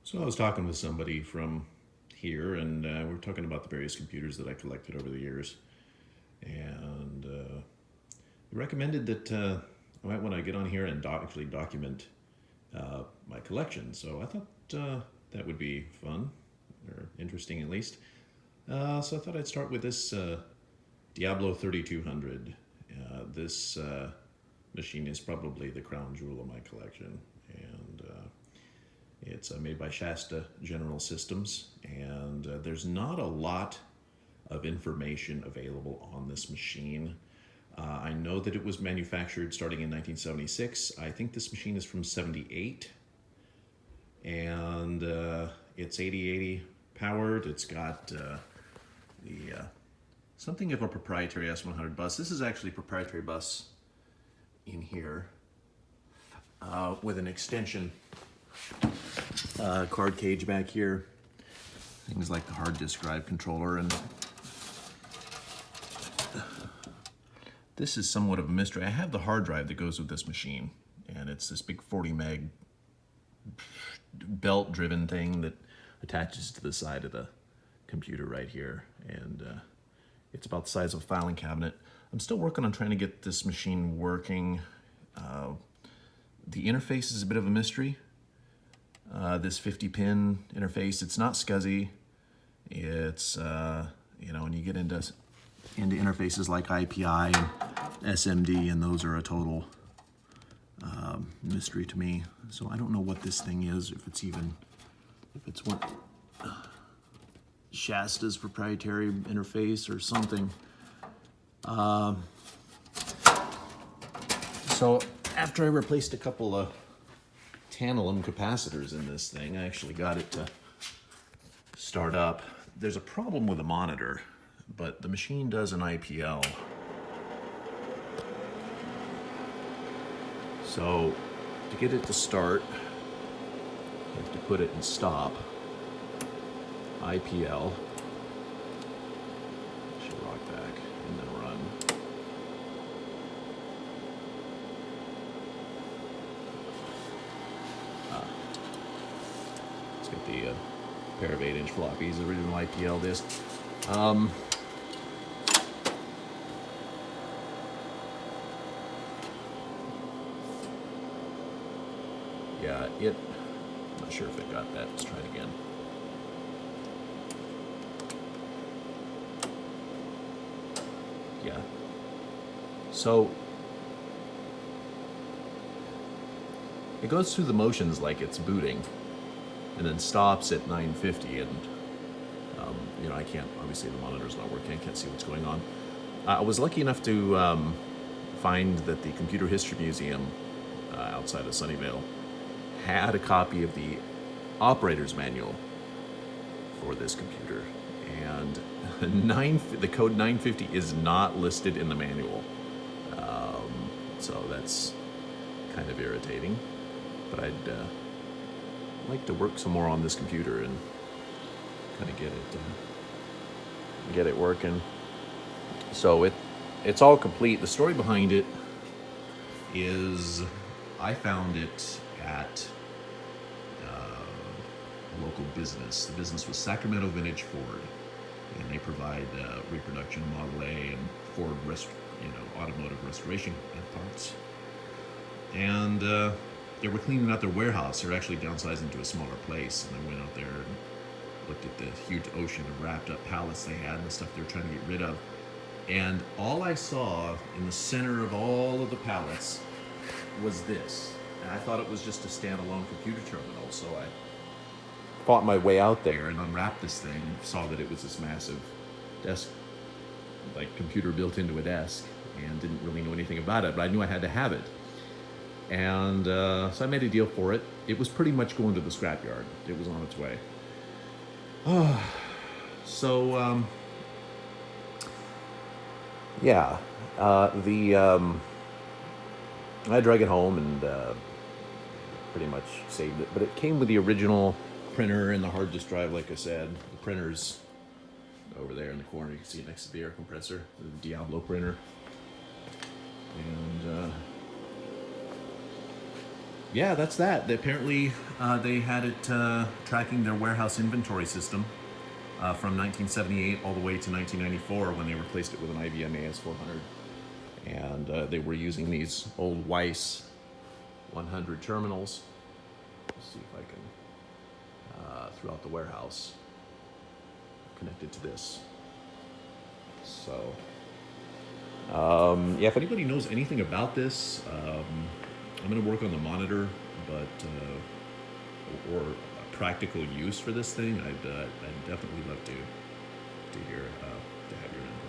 So I was talking with somebody from here, and we were talking about the various computers that I collected over the years, and he recommended that I might want to get on here and actually document my collection. So I thought that would be fun, or interesting at least. So I thought I'd start with this Diablo 3200. This machine is probably the crown jewel of my collection, and it's made by Shasta General Systems, and there's not a lot of information available on this machine. I know that it was manufactured starting in 1976. I think this machine is from 78, and it's 8080 powered. It's got the something of a proprietary S100 bus. This is actually a proprietary bus in here with an extension card cage back here. Things like the hard disk drive controller, and this is somewhat of a mystery. I have the hard drive that goes with this machine, and it's this big 40 meg belt driven thing that attaches to the side of the computer right here, and it's about the size of a filing cabinet. I'm still working on trying to get this machine working. The interface is a bit of a mystery. This 50-pin interface, it's not SCSI. It's, when you get into interfaces like IPI and SMD, and those are a total mystery to me. So I don't know what this thing is, if it's what Shasta's proprietary interface or something. So after I replaced a couple of tantalum capacitors in this thing, I actually got it to start up. There's a problem with the monitor, but the machine does an IPL. So to get it to start, you have to put it in stop. IPL. Should rock back and then run. Let's get the pair of 8-inch floppies, original IPL disc. Yeah, I'm not sure if it got that. Let's try it again. Yeah. So it goes through the motions like it's booting, and then stops at 950, and I can't, obviously the monitor's not working, I can't see what's going on. I was lucky enough to find that the Computer History Museum outside of Sunnyvale had a copy of the operator's manual for this computer, and the code 950 is not listed in the manual, so that's kind of irritating, but I'd like to work some more on this computer and kind of get it working. So it's all complete. The story behind it is I found it at a local business. The business was Sacramento Vintage Ford, and they provide reproduction Model A and Ford automotive restoration parts. And they were cleaning out their warehouse. They're actually downsizing to a smaller place, and I went out there and looked at the huge ocean of wrapped up pallets they had and the stuff they were trying to get rid of. And all I saw in the center of all of the pallets was this. And I thought it was just a standalone computer terminal, so I fought my way out there and unwrapped this thing and saw that it was this massive desk, like computer built into a desk, and didn't really know anything about it, but I knew I had to have it. And so I made a deal for it. It was pretty much going to the scrapyard. It was on its way. So, yeah, I drag it home and pretty much saved it. But it came with the original printer and the hard disk drive, like I said. The printer's over there in the corner. You can see it next to the air compressor, the Diablo printer. And yeah, that's that. Apparently, they had it tracking their warehouse inventory system from 1978 all the way to 1994 when they replaced it with an IBM AS400. And they were using these old Weiss 100 terminals. Let's see if I can, throughout the warehouse, connected to this. So, yeah, if anybody knows anything about this, I'm going to work on the monitor, but or a practical use for this thing, I'd definitely love to hear to have your input.